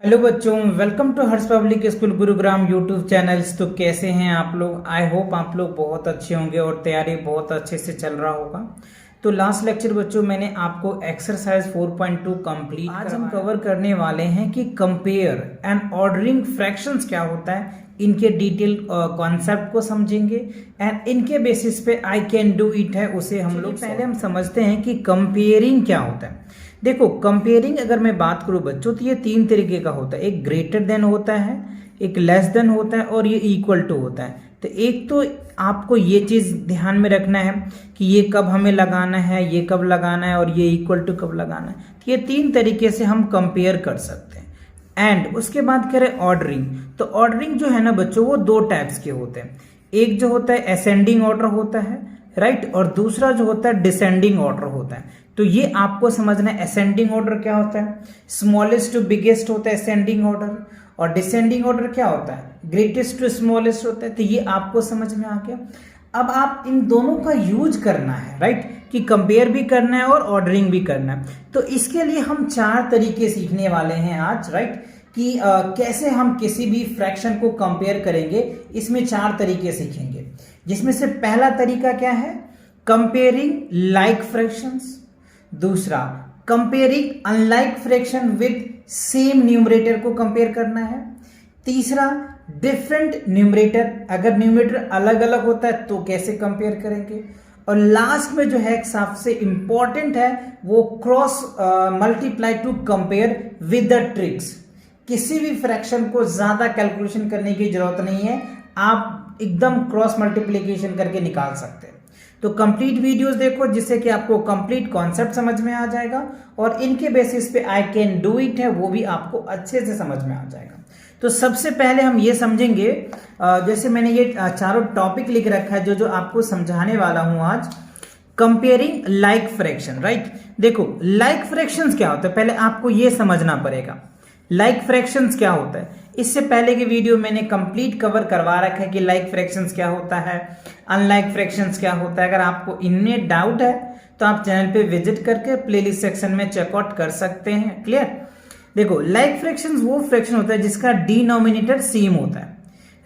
Hello बच्चों, welcome to Harsh public school Gurugram YouTube channels. तो कैसे हैं आप लोग? आई होप आप लोग बहुत अच्छे होंगे और तैयारी बहुत अच्छे से चल रहा होगा। तो लास्ट लेक्चर बच्चों मैंने आपको एक्सरसाइज 4.2 कंप्लीट आज हम कवर करने वाले हैं कि कंपेयर एंड ऑर्डरिंग फ्रैक्शंस क्या होता है, इनके डिटेल कॉन्सेप्ट को समझेंगे एंड इनके बेसिस पे आई कैन डू इट है उसे हम लोग पहले हम समझते हैं कि कंपेयरिंग क्या होता है। देखो, कंपेयरिंग अगर मैं बात करूं बच्चों तो ये तीन तरीके का होता है। एक ग्रेटर देन होता है, एक लेस देन होता है और ये इक्वल टू होता है। तो एक तो आपको ये चीज ध्यान में रखना है कि ये कब हमें लगाना है, ये कब लगाना है और ये इक्वल टू कब लगाना है। तो ये तीन तरीके से हम कंपेयर कर सकते हैं। एंड उसके बाद करें ऑर्डरिंग। तो ऑर्डरिंग जो है ना बच्चों, वो दो टाइप्स के होते हैं। एक जो होता है असेंडिंग ऑर्डर होता है, राइट, और दूसरा जो होता है डिसेंडिंग ऑर्डर होता है। तो ये आपको समझना है। असेंडिंग ऑर्डर क्या होता है? स्मॉलेस्ट टू बिगेस्ट होता है असेंडिंग ऑर्डर, और डिसेंडिंग ऑर्डर क्या होता है? ग्रेटेस्ट टू स्मॉलेस्ट होता है। तो ये आपको समझ में आ गया। अब आप इन दोनों का यूज करना है, राइट, कि कंपेयर भी करना है और ऑर्डरिंग भी करना है। तो इसके लिए हम चार तरीके सीखने वाले हैं आज, राइट, कि कैसे हम किसी भी फ्रैक्शन को कंपेयर करेंगे। इसमें चार तरीके सीखेंगे, जिसमें से पहला तरीका क्या है? Comparing like fractions. दूसरा, comparing unlike fraction with same numerator को कंपेयर करना है। तीसरा, डिफरेंट न्यूमरेटर, अगर न्यूमरेटर अलग अलग होता है तो कैसे कंपेयर करेंगे। और लास्ट में जो है सबसे इंपॉर्टेंट है वो cross multiply two compare with the tricks. किसी भी फ्रैक्शन को ज्यादा कैलकुलेशन करने की जरूरत नहीं है, आप एकदम क्रॉस मल्टीप्लिकेशन करके निकाल सकते हैं। तो कंप्लीट वीडियोस देखो, जिससे कि आपको कंप्लीट कॉन्सेप्ट समझ में आ जाएगा और इनके बेसिस पे आई कैन डू इट है वो भी आपको अच्छे से समझ में आ जाएगा। तो सबसे पहले हम ये समझेंगे, जैसे मैंने ये चारों टॉपिक लिख रखा है जो जो आपको समझाने वाला हूं आज। Comparing like fraction, right. देखो, लाइक फ्रैक्शंस क्या होता है पहले आपको ये समझना पड़ेगा। लाइक फ्रैक्शंस क्या होता है, इससे पहले की वीडियो मैंने कंप्लीट कवर करवा रखा है कि लाइक फ्रैक्शंस क्या होता है, अनलाइक फ्रैक्शंस क्या होता है। अगर आपको इनमें डाउट है तो आप चैनल पे विजिट करके प्लेलिस्ट सेक्शन में चेकआउट कर सकते हैं। क्लियर? देखो, लाइक फ्रैक्शंस वो फ्रैक्शन होता है जिसका डिनोमिनेटर सेम होता है,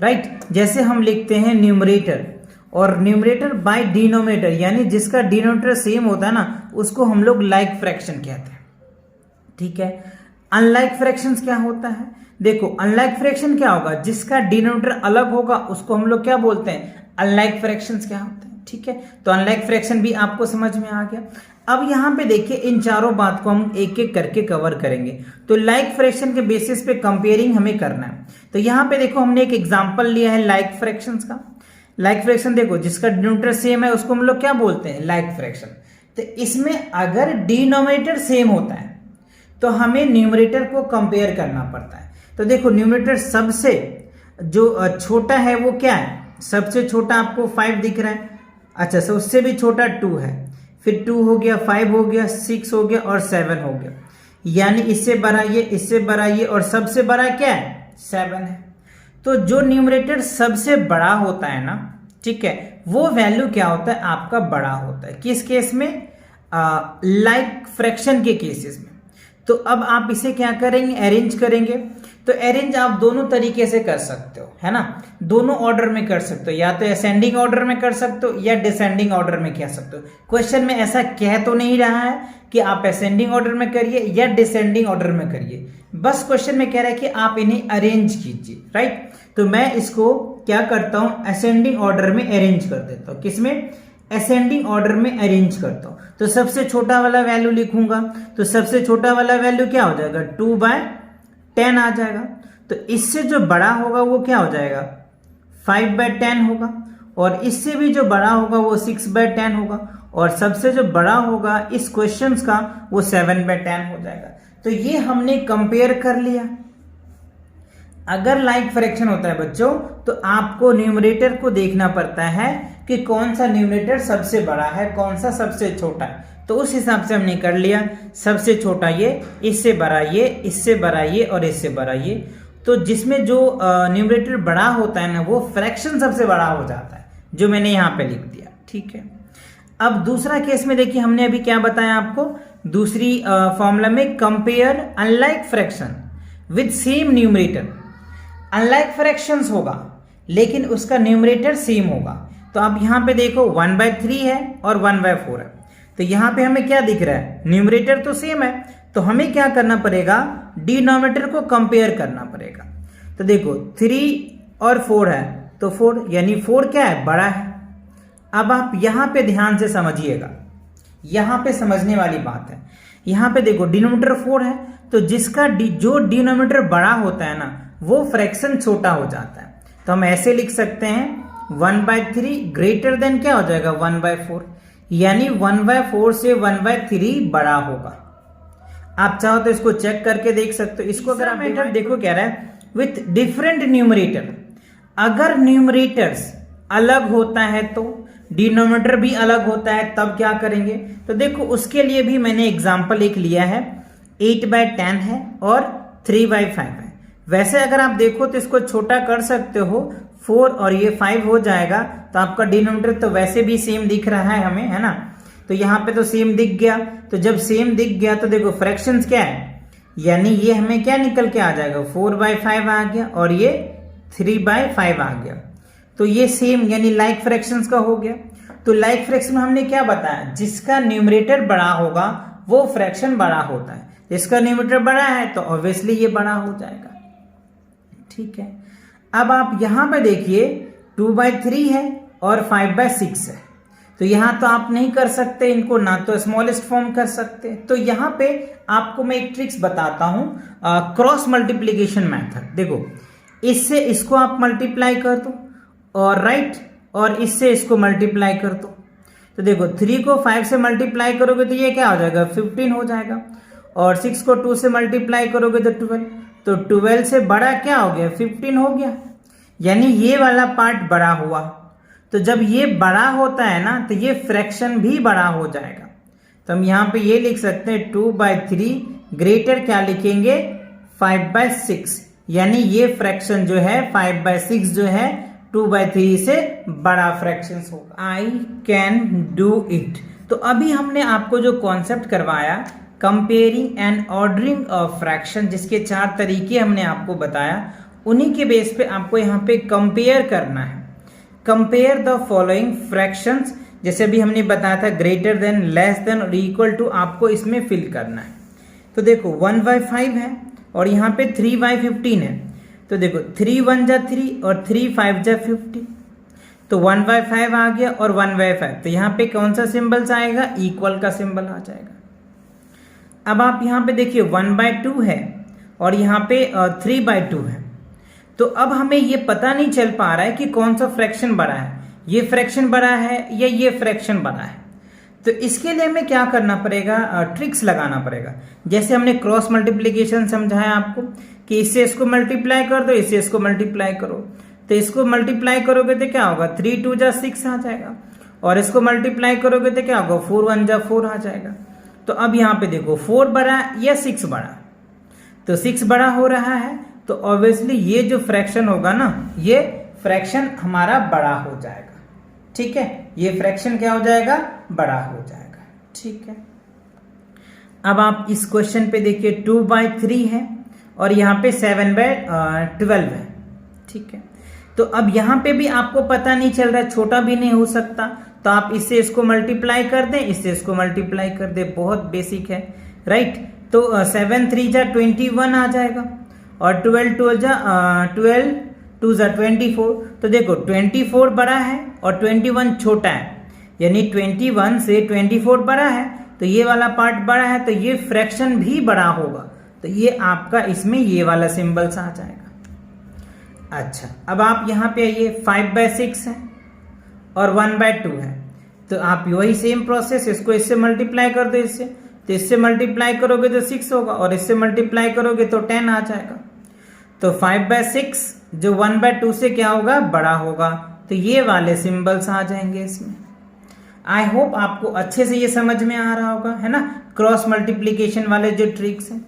राइट। जैसे हम लिखते हैं न्यूमरेटर और न्यूमरेटर बाय डिनोमिनेटर, यानी जिसका डिनोमिनेटर सेम होता है ना, उसको हम लोग लाइक फ्रैक्शन कहते हैं। ठीक है। अनलाइक फ्रैक्शंस क्या होता है? देखो, अनलाइक फ्रैक्शन क्या होगा? जिसका डिनोमिनेटर अलग होगा उसको हम लोग क्या बोलते हैं? अनलाइक फ्रैक्शंस क्या होते हैं। ठीक है, तो अनलाइक फ्रैक्शन भी आपको समझ में आ गया। अब यहां पे देखिए, इन चारों बात को हम एक एक करके कवर करेंगे। तो लाइक फ्रैक्शन के बेसिस पे कंपेयरिंग हमें करना है। तो यहां पे देखो, हमने एक एग्जांपल लिया है लाइक फ्रैक्शंस का। लाइक फ्रैक्शन देखो, जिसका डिनोमिनेटर सेम है उसको हम लोग क्या बोलते हैं? Like fraction. तो इसमें अगर डिनोमिनेटर सेम होता है तो हमें न्यूमरेटर को कंपेयर करना पड़ता है। तो देखो, न्यूमरेटर सबसे जो छोटा है वो क्या है? सबसे छोटा आपको 5 दिख रहा है। अच्छा, तो उससे भी छोटा 2 है, फिर 2 हो गया, 5 हो गया, 6 हो गया और 7 हो गया। यानी इससे बड़ा ये, इससे बड़ा ये और सबसे बड़ा क्या है? 7 है। तो जो न्यूमरेटर सबसे बड़ा होता है ना, ठीक है, वो वैल्यू क्या होता है? आपका बड़ा होता है। किस केस में? लाइक फ्रैक्शन के केसेस में। तो अब आप इसे क्या करेंगे? अरेंज करेंगे। तो अरेंज आप दोनों तरीके से कर सकते हो, है ना, दोनों ऑर्डर में कर सकते हो। या तो असेंडिंग ऑर्डर में कर सकते हो या डिसेंडिंग ऑर्डर में कह सकते हो। क्वेश्चन में ऐसा कह तो नहीं रहा है कि आप असेंडिंग ऑर्डर में करिए या डिसेंडिंग ऑर्डर में करिए, बस क्वेश्चन में कह रहा है कि आप इन्हें अरेंज कीजिए, राइट। तो मैं इसको क्या करता हूं? असेंडिंग ऑर्डर में अरेंज कर देता हूं। किसमें? असेंडिंग ऑर्डर में अरेंज करता हूं। तो सबसे छोटा वाला वैल्यू लिखूंगा, तो सबसे छोटा वाला वैल्यू क्या हो जाएगा? 2/10 आ जाएगा। तो इससे जो बड़ा होगा वो क्या हो जाएगा? 5/10 होगा। और इससे भी जो बड़ा होगा वो 6/10 होगा। और सबसे जो बड़ा होगा इस क्वेश्चन का वो 7/10 हो जाएगा। तो ये हमने कंपेयर कर लिया। अगर लाइक फ्रैक्शन होता है बच्चों, तो आपको न्यूमरेटर को देखना पड़ता है कि कौन सा न्यूमरेटर सबसे बड़ा है, कौन सा सबसे छोटा है। तो उस हिसाब से हमने कर लिया, सबसे छोटा ये, इससे बड़ा ये, इससे बड़ा ये और इससे बड़ा ये। तो जिसमें जो न्यूमरेटर बड़ा होता है ना, वो फ्रैक्शन सबसे बड़ा हो जाता है, जो मैंने यहां पे लिख दिया। ठीक है। अब दूसरा केस में देखिए, हमने अभी क्या बताया आपको? दूसरी फॉर्मूला में compare unlike fraction with same numerator, unlike fractions होगा लेकिन उसका न्यूमरेटर सेम होगा। तो आप यहाँ पे देखो 1/3 है और 1/4 है, तो यहाँ पे हमें क्या दिख रहा है, न्यूमरेटर तो सेम है, तो हमें क्या करना पड़ेगा, डिनोमिनेटर को कंपेयर करना पड़ेगा। तो देखो 3 और 4 है, तो 4 यानी 4 क्या है, बड़ा है। अब आप यहाँ पे ध्यान से समझिएगा, यहाँ पे समझने वाली बात है। यहाँ पे देखो डिनोमिनेटर 4 है, तो जिसका जो डिनोमिनेटर बड़ा होता है ना, वो फ्रैक्शन छोटा हो जाता है। तो हम ऐसे लिख सकते हैं 1/3 ग्रेटर देन क्या हो जाएगा, 1/4, यानी 1/4 से 1/3 बड़ा होगा। आप चाहो तो इसको चेक करके देख सकते हो। इसको अगर आप देखो क्या रहा है, विथ डिफरेंट न्यूमरेटर, अगर न्यूमरेटर्स अलग होता है तो डिनोमिनेटर भी अलग होता है, तब क्या करेंगे। तो देखो उसके लिए भी मैंने एग्जांपल एक लिया है, 8/10 है और 3/5 है। वैसे अगर आप देखो तो इसको छोटा कर सकते हो, 4 और ये 5 हो जाएगा, तो आपका डिनोमिनेटर तो वैसे भी सेम दिख रहा है हमें, है ना। तो यहाँ पे तो सेम दिख गया, तो जब सेम दिख गया तो देखो फ्रैक्शंस क्या है, यानी ये हमें क्या निकल के आ जाएगा, 4/5 आ गया और ये 3/5 आ गया। तो ये सेम यानी लाइक फ्रैक्शंस का हो गया। तो लाइक फ्रैक्शन में हमने क्या बताया, जिसका न्यूमरेटर बड़ा होगा वो फ्रैक्शन बड़ा होता है, जिसका न्यूमरेटर बड़ा है तो ऑब्वियसली ये बड़ा हो जाएगा। ठीक है, अब आप यहां पे देखिए 2/3 है और 5/6 है, तो यहां तो आप नहीं कर सकते इनको, ना तो स्मॉलेस्ट फॉर्म कर सकते। तो यहां पे आपको मैं एक ट्रिक्स बताता हूं, क्रॉस मल्टीप्लीकेशन मेथड। देखो इससे इसको आप मल्टीप्लाई कर दो और राइट, और इससे इसको मल्टीप्लाई कर दो। तो देखो 3 को 5 से मल्टीप्लाई करोगे तो ये क्या हो जाएगा, 15 हो जाएगा, और 6 को 2 से मल्टीप्लाई करोगे तो 12, तो 12 से बड़ा क्या हो गया, 15 हो गया, यानी ये वाला पार्ट बड़ा हुआ। तो जब ये बड़ा होता है ना, तो ये फ्रैक्शन भी बड़ा हो जाएगा। तो हम यहाँ पे ये लिख सकते हैं 2/3 ग्रेटर क्या लिखेंगे, 5/6, यानी ये फ्रैक्शन जो है 5/6 जो है 2/3 से बड़ा फ्रैक्शन होगा। I can do it. तो अभी हमने आपको जो कॉन्सेप्ट करवाया, comparing and ordering of fraction, जिसके 4 तरीके हमने आपको बताया, उन्हीं के बेस पे आपको यहाँ पे कंपेयर करना है। कंपेयर द फॉलोइंग फ्रैक्शंस, जैसे भी हमने बताया था, ग्रेटर देन, लेस देन और इक्वल टू, आपको इसमें फिल करना है। तो देखो 1/5 है और यहाँ पे 3/15 है, तो देखो 3 जा 3 और 3 जा 50, तो 1/5 आ गया और 1/5, तो यहाँ पे कौन सा सिंबल्स आएगा, इक्वल का सिंबल आ जाएगा। अब आप यहाँ पे देखिए 1/2 है और यहाँ पे 3/2 है, तो अब हमें ये पता नहीं चल पा रहा है कि कौन सा फ्रैक्शन बड़ा है, ये फ्रैक्शन बड़ा है या ये फ्रैक्शन बड़ा है। तो इसके लिए हमें क्या करना पड़ेगा, ट्रिक्स लगाना पड़ेगा। जैसे हमने क्रॉस मल्टीप्लीकेशन समझाया आपको कि इससे इसको मल्टीप्लाई कर दो, इससे इसको मल्टीप्लाई करो, तो इसको मल्टीप्लाई करोगे तो क्या होगा, 3 2 जा 6 आ जाएगा, और इसको मल्टीप्लाई करोगे तो क्या होगा, 4 1 जा 4 आ जाएगा। तो अब यहाँ पे देखो 4 बड़ा या 6 बड़ा, तो 6 बड़ा हो रहा है, तो ऑब्वियसली ये जो फ्रैक्शन होगा ना, ये फ्रैक्शन हमारा बड़ा हो जाएगा। ठीक है, ये फ्रैक्शन क्या हो जाएगा, बड़ा हो जाएगा। ठीक है, अब आप इस क्वेश्चन पे देखिए 2/3 है और यहाँ पे 7/12 है। ठीक है, तो अब यहाँ पे भी आपको पता नहीं चल रहा है, छोटा भी नहीं हो सकता, तो आप इससे इसको मल्टीप्लाई कर दें, इससे इसको मल्टीप्लाई कर दें, बहुत बेसिक है, राइट। तो 7 3 जा 21 आ जाएगा और 12 2 जा 24। तो देखो 24 बड़ा है और 21 छोटा है, यानी 21 से 24 बड़ा है, तो ये वाला पार्ट बड़ा है, तो ये फ्रैक्शन भी बड़ा होगा, तो ये आपका इसमें ये वाला सिंबल्स आ जाएगा। अच्छा, अब आप यहाँ पे आइए 5/6 है और 1/2 है, तो आप वही सेम प्रोसेस, इसको इससे मल्टीप्लाई कर दो, इससे, तो इससे मल्टीप्लाई करोगे तो 6 होगा और इससे मल्टीप्लाई करोगे तो 10 आ जाएगा। तो 5/6 जो 1/2 से क्या होगा, बड़ा होगा, तो ये वाले सिंबल्स आ जाएंगे इसमें। आई होप आपको अच्छे से ये समझ में आ रहा होगा, है ना, क्रॉस मल्टीप्लीकेशन वाले जो ट्रिक्स हैं।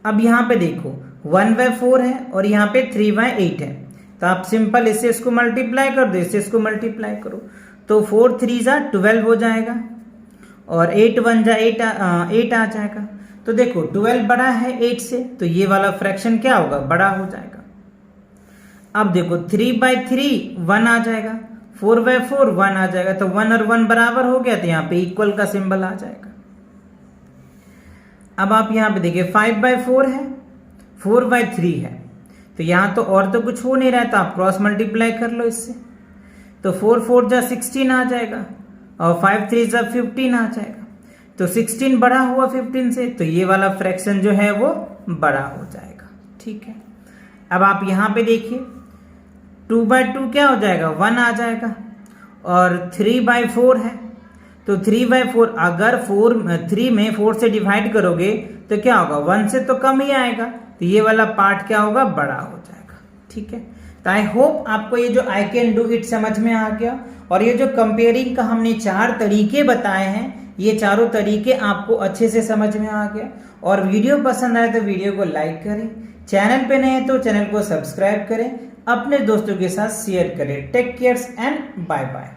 अब यहाँ पे देखो 1/4 है और यहाँ पे 3/8 है, तो आप सिंपल इससे इसको मल्टीप्लाई कर दो, इससे इसको मल्टीप्लाई करो, तो 4 3 जा 12 हो जाएगा और 8 1 जा 8 आ जाएगा। तो देखो 12 बड़ा है 8 से, तो ये वाला फ्रैक्शन क्या होगा, बड़ा हो जाएगा। अब देखो 3/3 1 आ जाएगा, 4/4 1 आ जाएगा, तो 1 और 1 बराबर हो गया, तो यहाँ पे इक्वल का सिंबल आ जाएगा। अब आप यहाँ पे देखिए 5/4 है, 4/3 है, तो यहाँ तो और तो कुछ हो नहीं रहा, तो आप क्रॉस मल्टीप्लाई कर लो इससे, तो 4 जा 16 आ जाएगा और 5 जा 15 आ जाएगा, तो 16 बड़ा हुआ 15 से, तो ये वाला फ्रैक्शन जो है वो बड़ा हो जाएगा। ठीक है, अब आप यहाँ पे देखिए 2/2 क्या हो जाएगा, 1 आ जाएगा, और 3/4 है, तो 3/4 अगर 3 में 4 से डिवाइड करोगे तो क्या होगा, 1 से तो कम ही आएगा, तो ये वाला पार्ट क्या होगा, बड़ा हो जाएगा। ठीक है, तो आई होप आपको ये जो आई कैन डू इट समझ में आ गया, और ये जो कंपेयरिंग का हमने 4 तरीके बताए हैं, ये चारों तरीके आपको अच्छे से समझ में आ गया। और वीडियो पसंद आए तो वीडियो को लाइक करें, चैनल पे नए हैं तो चैनल को सब्सक्राइब करें, अपने दोस्तों के साथ शेयर करें। Take cares and bye bye.